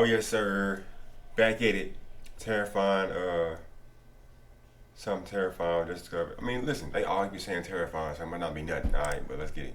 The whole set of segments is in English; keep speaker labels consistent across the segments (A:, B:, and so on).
A: Oh yes, sir. Back at it. Terrifying. Something terrifying. Discovered. I mean, listen. They always be saying terrifying, so it might not be nothing. All right, but let's get it.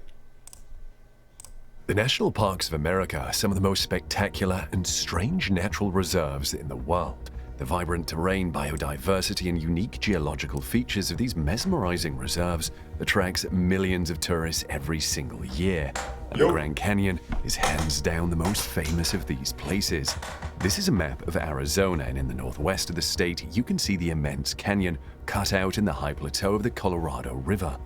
B: The national parks of America are some of the most spectacular and strange natural reserves in the world. The vibrant terrain, biodiversity, and unique geological features of these mesmerizing reserves attracts millions of tourists every single year. And the Grand Canyon is hands down the most famous of these places. This is a map of Arizona, and in the northwest of the state, you can see the immense canyon cut out in the high plateau of the Colorado River.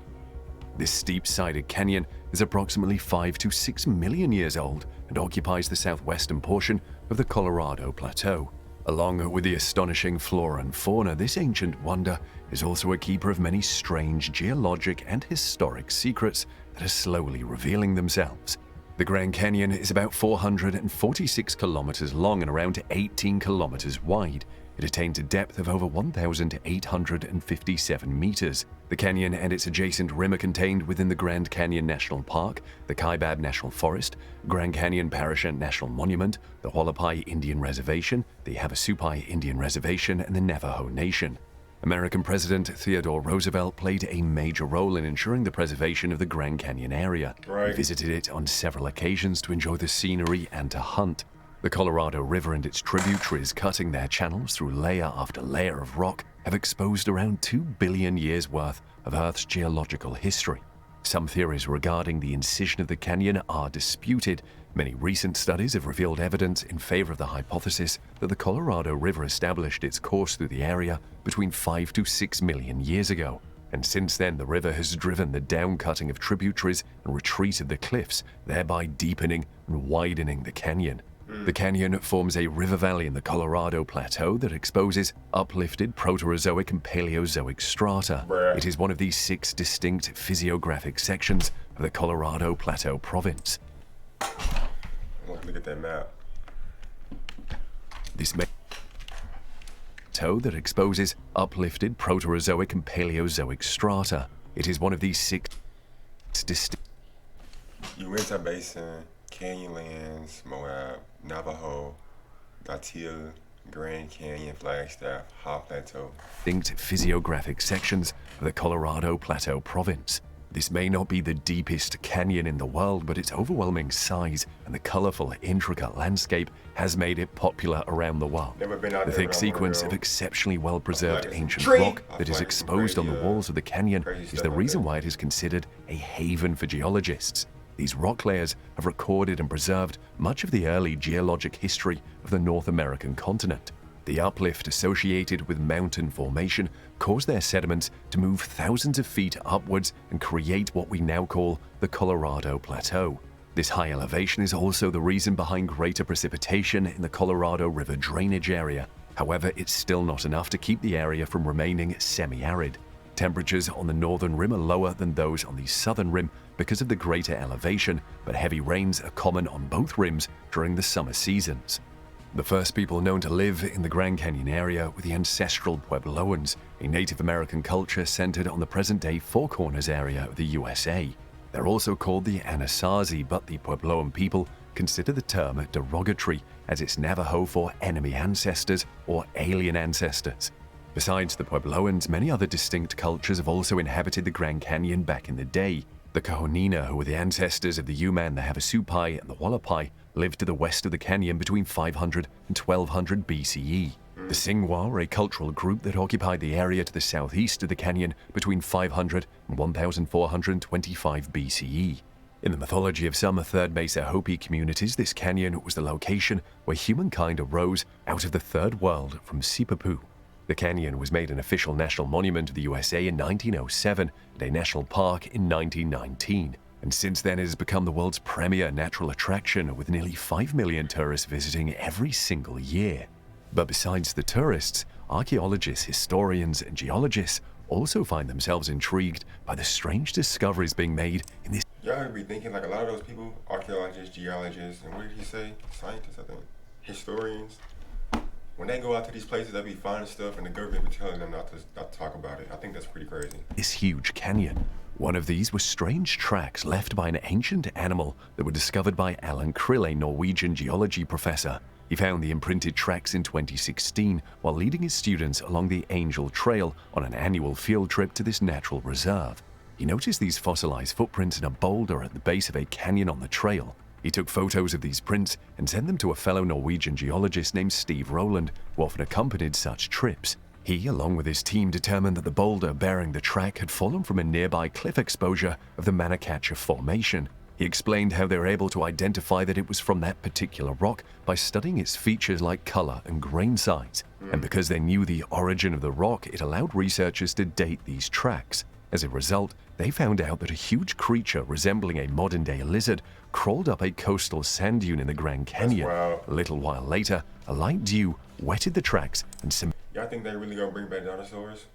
B: This steep-sided canyon is approximately 5 to 6 million years old and occupies the southwestern portion of the Colorado Plateau. Along with the astonishing flora and fauna, this ancient wonder is also a keeper of many strange geologic and historic secrets that are slowly revealing themselves. The Grand Canyon is about 446 kilometers long and around 18 kilometers wide. It attains a depth of over 1,857 meters. The canyon and its adjacent rim are contained within the Grand Canyon National Park, the Kaibab National Forest, Grand Canyon Parish National Monument, the Hualapai Indian Reservation, the Havasupai Indian Reservation, and the Navajo Nation. American President Theodore Roosevelt played a major role in ensuring the preservation of the Grand Canyon area. He visited it on several occasions to enjoy the scenery and to hunt. The Colorado River and its tributaries, cutting their channels through layer after layer of rock, have exposed around 2 billion years' worth of Earth's geological history. Some theories regarding the incision of the canyon are disputed. Many recent studies have revealed evidence in favor of the hypothesis that the Colorado River established its course through the area between 5 to 6 million years ago. And since then, the river has driven the downcutting of tributaries and retreat of the cliffs, thereby deepening and widening the canyon. The canyon forms a river valley in the Colorado Plateau that exposes uplifted Proterozoic and Paleozoic strata. It is one of these 6 distinct physiographic sections of the Colorado Plateau province.
A: Look at that map.
B: This plateau that exposes uplifted Proterozoic and Paleozoic strata. It is one of these 6 distinct
A: Uinta Basin, Canyonlands, Moab, Navajo, Datil, Grand Canyon, Flagstaff, High Plateau.
B: Distinct physiographic sections of the Colorado Plateau province. This may not be the deepest canyon in the world, but its overwhelming size and the colorful, intricate landscape has made it popular around the world. The thick sequence of exceptionally well-preserved ancient rock that is exposed on the walls of the canyon is the reason why it is considered a haven for geologists. These rock layers have recorded and preserved much of the early geologic history of the North American continent. The uplift associated with mountain formation caused their sediments to move thousands of feet upwards and create what we now call the Colorado Plateau. This high elevation is also the reason behind greater precipitation in the Colorado River drainage area. However, it's still not enough to keep the area from remaining semi-arid. Temperatures on the northern rim are lower than those on the southern rim because of the greater elevation, but heavy rains are common on both rims during the summer seasons. The first people known to live in the Grand Canyon area were the ancestral Puebloans, a Native American culture centered on the present-day Four Corners area of the USA. They're also called the Anasazi, but the Puebloan people consider the term derogatory as it's Navajo for enemy ancestors or alien ancestors. Besides the Puebloans, many other distinct cultures have also inhabited the Grand Canyon back in the day. The Kahonina, who were the ancestors of the Yuman, the Havasupai, and the Hualapai, lived to the west of the canyon between 500 and 1200 BCE. The Singwa were a cultural group that occupied the area to the southeast of the canyon between 500 and 1425 BCE. In the mythology of some Third Mesa Hopi communities, this canyon was the location where humankind arose out of the Third World from Sipapu. The canyon was made an official national monument of the USA in 1907 and a national park in 1919. And since then it has become the world's premier natural attraction, with nearly 5 million tourists visiting every single year. But besides the tourists, archaeologists, historians, and geologists also find themselves intrigued by the strange discoveries being made in this.
A: Y'all be thinking like a lot of those people, archaeologists, geologists, and what did he say? Scientists, I think. Historians. When they go out to these places, they be finding stuff, and the government be telling them not to talk about it. I think that's pretty crazy.
B: This huge canyon. One of these were strange tracks left by an ancient animal that were discovered by Alan Krill, a Norwegian geology professor. He found the imprinted tracks in 2016 while leading his students along the Angel Trail on an annual field trip to this natural reserve. He noticed these fossilized footprints in a boulder at the base of a canyon on the trail. He took photos of these prints and sent them to a fellow Norwegian geologist named Steve Rowland, who often accompanied such trips. He, along with his team, determined that the boulder bearing the track had fallen from a nearby cliff exposure of the Manakacha Formation. He explained how they were able to identify that it was from that particular rock by studying its features like color and grain size. And because they knew the origin of the rock, it allowed researchers to date these tracks. As a result, they found out that a huge creature resembling a modern-day lizard crawled up a coastal sand dune in the Grand Canyon.
A: Wow.
B: A little while later, a light dew wetted the tracks and
A: Y'all think they really gonna bring back dinosaurs?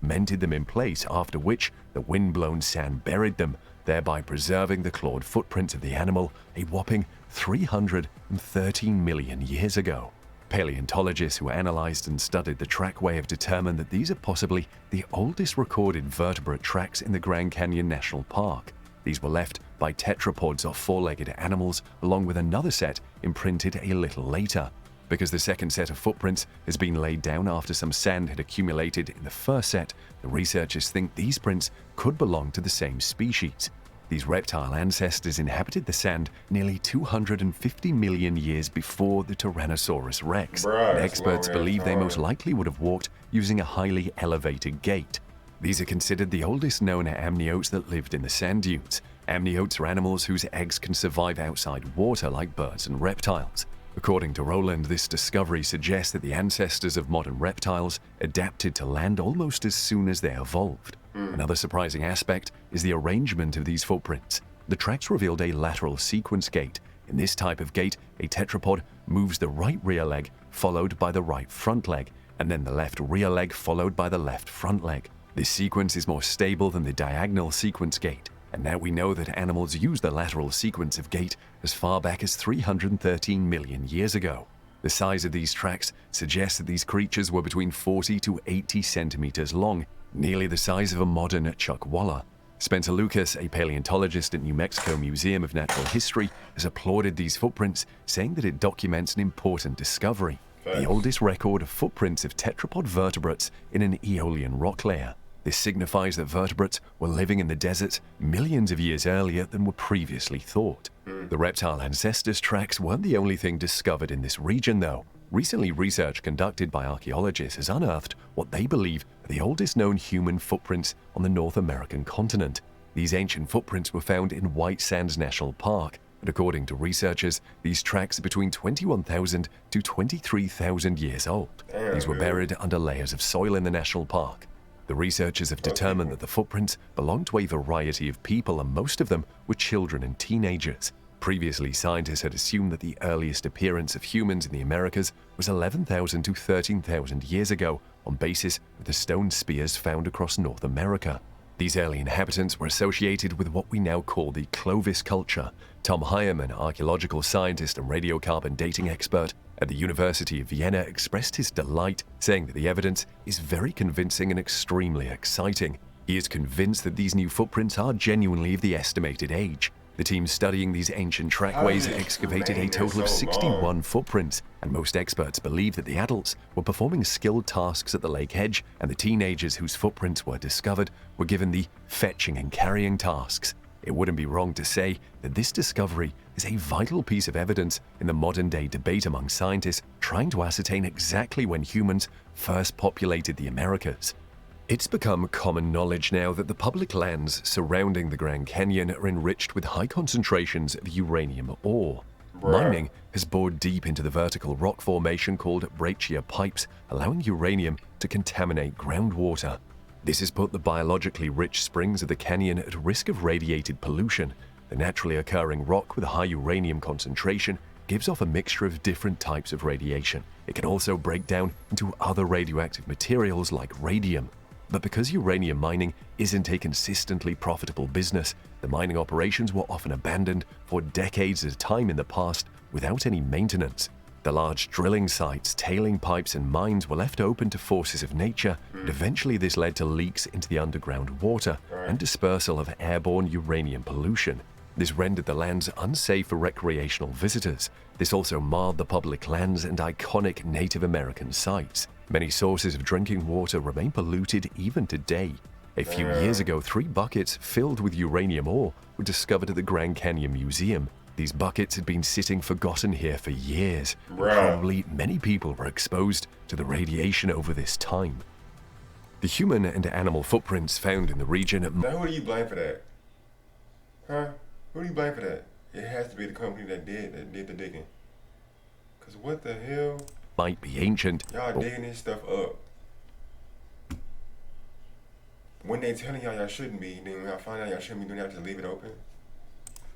B: cemented them in place, after which the wind-blown sand buried them, thereby preserving the clawed footprints of the animal a whopping 313 million years ago. Paleontologists who analyzed and studied the trackway have determined that these are possibly the oldest recorded vertebrate tracks in the Grand Canyon National Park. These were left by tetrapods or four-legged animals, along with another set imprinted a little later. Because the second set of footprints has been laid down after some sand had accumulated in the first set, the researchers think these prints could belong to the same species. These reptile ancestors inhabited the sand nearly 250 million years before the Tyrannosaurus rex, and experts believe they most likely would have walked using a highly elevated gait. These are considered the oldest known amniotes that lived in the sand dunes. Amniotes are animals whose eggs can survive outside water like birds and reptiles. According to Rowland, this discovery suggests that the ancestors of modern reptiles adapted to land almost as soon as they evolved. Another surprising aspect is the arrangement of these footprints. The tracks revealed a lateral sequence gait. In this type of gait, a tetrapod moves the right rear leg followed by the right front leg, and then the left rear leg followed by the left front leg. This sequence is more stable than the diagonal sequence gait, and now we know that animals use the lateral sequence of gait as far back as 313 million years ago. The size of these tracks suggests that these creatures were between 40 to 80 centimeters long, nearly the size of a modern chuckwalla. Spencer Lucas, a paleontologist at New Mexico Museum of Natural History, has applauded these footprints, saying that it documents an important discovery: the oldest record of footprints of tetrapod vertebrates in an Aeolian rock layer. This signifies that vertebrates were living in the deserts millions of years earlier than were previously thought. The reptile ancestors' tracks weren't the only thing discovered in this region, though. Recently, research conducted by archaeologists has unearthed what they believe are the oldest known human footprints on the North American continent. These ancient footprints were found in White Sands National Park, and according to researchers, these tracks are between 21,000 to 23,000 years old. These were buried under layers of soil in the national park. The researchers have determined that the footprints belong to a variety of people, and most of them were children and teenagers. Previously, scientists had assumed that the earliest appearance of humans in the Americas was 11,000 to 13,000 years ago, on basis of the stone spears found across North America. These early inhabitants were associated with what we now call the Clovis culture. Tom Hyam, an archaeological scientist and radiocarbon dating expert at the University of Vienna, expressed his delight, saying that the evidence is very convincing and extremely exciting. He is convinced that these new footprints are genuinely of the estimated age. The team studying these ancient trackways excavated a total of 61 footprints, and most experts believe that the adults were performing skilled tasks at the lake edge, and the teenagers whose footprints were discovered were given the fetching and carrying tasks. It wouldn't be wrong to say that this discovery is a vital piece of evidence in the modern-day debate among scientists trying to ascertain exactly when humans first populated the Americas. It's become common knowledge now that the public lands surrounding the Grand Canyon are enriched with high concentrations of uranium ore. Mining has bored deep into the vertical rock formation called breccia pipes, allowing uranium to contaminate groundwater. This has put the biologically rich springs of the canyon at risk of radiated pollution. The naturally occurring rock with a high uranium concentration gives off a mixture of different types of radiation. It can also break down into other radioactive materials like radium. But because uranium mining isn't a consistently profitable business, the mining operations were often abandoned for decades at a time in the past without any maintenance. The large drilling sites, tailing pipes, and mines were left open to forces of nature, and eventually this led to leaks into the underground water and dispersal of airborne uranium pollution. This rendered the lands unsafe for recreational visitors. This also marred the public lands and iconic Native American sites. Many sources of drinking water remain polluted even today. A few years ago, 3 buckets filled with uranium ore were discovered at the Grand Canyon Museum. These buckets had been sitting forgotten here for years. Probably many people were exposed to the radiation over this time. The human and animal footprints found in the region...
A: Now who do you blame for that? Huh? Who do you blame for that? It has to be the company that did the digging. Cause what the hell?
B: Might be ancient.
A: Y'all digging this stuff up. When they telling y'all shouldn't be, then when y'all find out y'all shouldn't be doing that, just leave it open.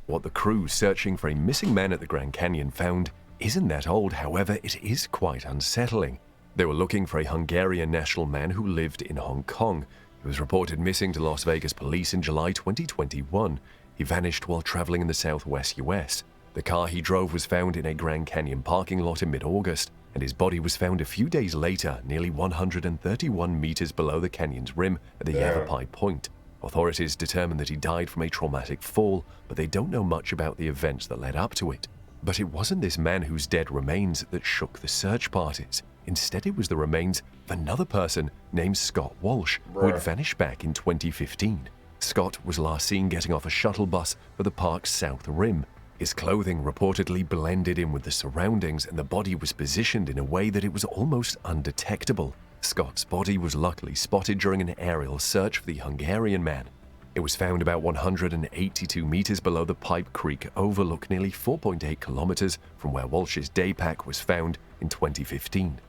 B: What the crew searching for a missing man at the Grand Canyon found isn't that old, however, it is quite unsettling. They were looking for a Hungarian national man who lived in Hong Kong. He was reported missing to Las Vegas police in July 2021. He vanished while traveling in the southwest US. The car he drove was found in a Grand Canyon parking lot in mid-August, and his body was found a few days later, nearly 131 meters below the canyon's rim at the Yavapai Point. Authorities determined that he died from a traumatic fall, but they don't know much about the events that led up to it. But it wasn't this man whose dead remains that shook the search parties. Instead, it was the remains of another person named Scott Walsh, who had vanished back in 2015. Scott was last seen getting off a shuttle bus for the park's south rim. His clothing reportedly blended in with the surroundings, and the body was positioned in a way that it was almost undetectable. Scott's body was luckily spotted during an aerial search for the Hungarian man. It was found about 182 meters below the Pipe Creek overlook, nearly 4.8 kilometers from where Walsh's day pack was found in 2015.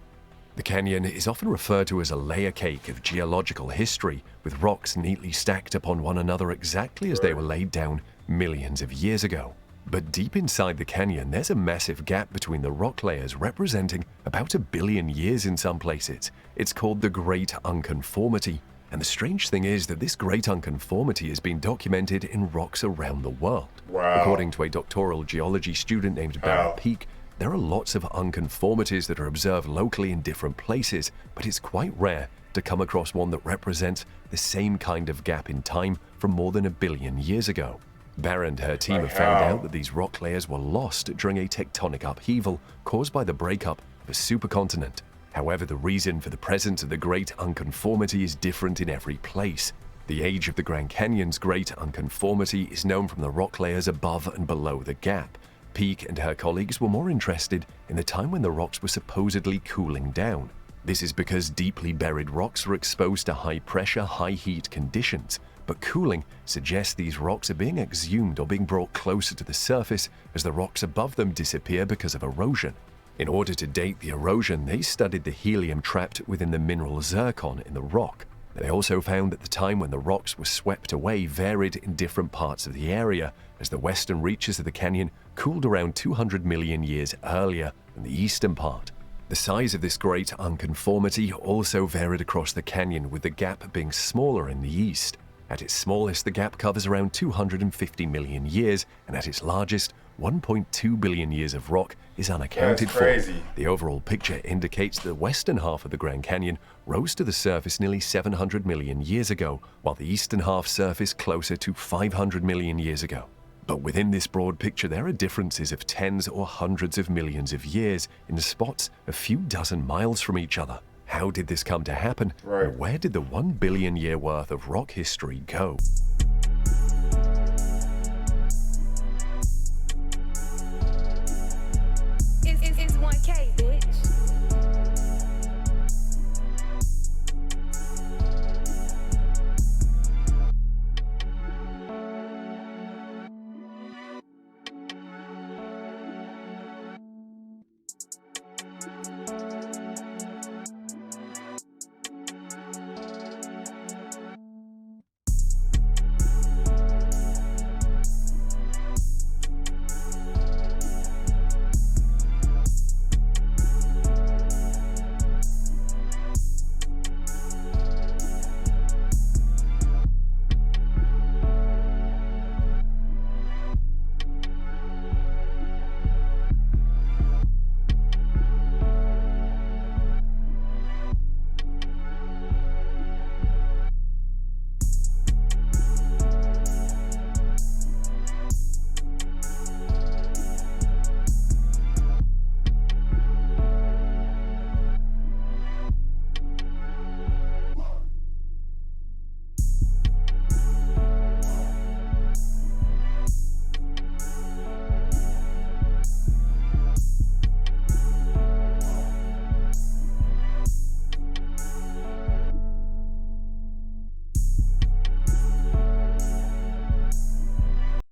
B: The canyon is often referred to as a layer cake of geological history, with rocks neatly stacked upon one another exactly as they were laid down millions of years ago. But deep inside the canyon, there's a massive gap between the rock layers, representing about 1 billion years in some places. It's called the Great Unconformity. And the strange thing is that this Great Unconformity has been documented in rocks around the world. According to a doctoral geology student named Barrett Peak, there are lots of unconformities that are observed locally in different places, but it's quite rare to come across one that represents the same kind of gap in time from more than 1 billion years ago. Barra and her team have found out that these rock layers were lost during a tectonic upheaval caused by the breakup of a supercontinent. However, the reason for the presence of the Great Unconformity is different in every place. The age of the Grand Canyon's Great Unconformity is known from the rock layers above and below the gap. Peak and her colleagues were more interested in the time when the rocks were supposedly cooling down. This is because deeply buried rocks are exposed to high pressure, high heat conditions. But cooling suggests these rocks are being exhumed or being brought closer to the surface as the rocks above them disappear because of erosion. In order to date the erosion, they studied the helium trapped within the mineral zircon in the rock. They also found that the time when the rocks were swept away varied in different parts of the area, as the western reaches of the canyon cooled around 200 million years earlier than the eastern part. The size of this Great Unconformity also varied across the canyon, with the gap being smaller in the east. At its smallest, the gap covers around 250 million years, and at its largest, 1.2 billion years of rock is unaccounted for. The overall picture indicates that the western half of the Grand Canyon rose to the surface nearly 700 million years ago, while the eastern half surfaced closer to 500 million years ago. But within this broad picture, there are differences of tens or hundreds of millions of years in spots a few dozen miles from each other. How did this come to happen? And where did the 1 billion year worth of rock history go?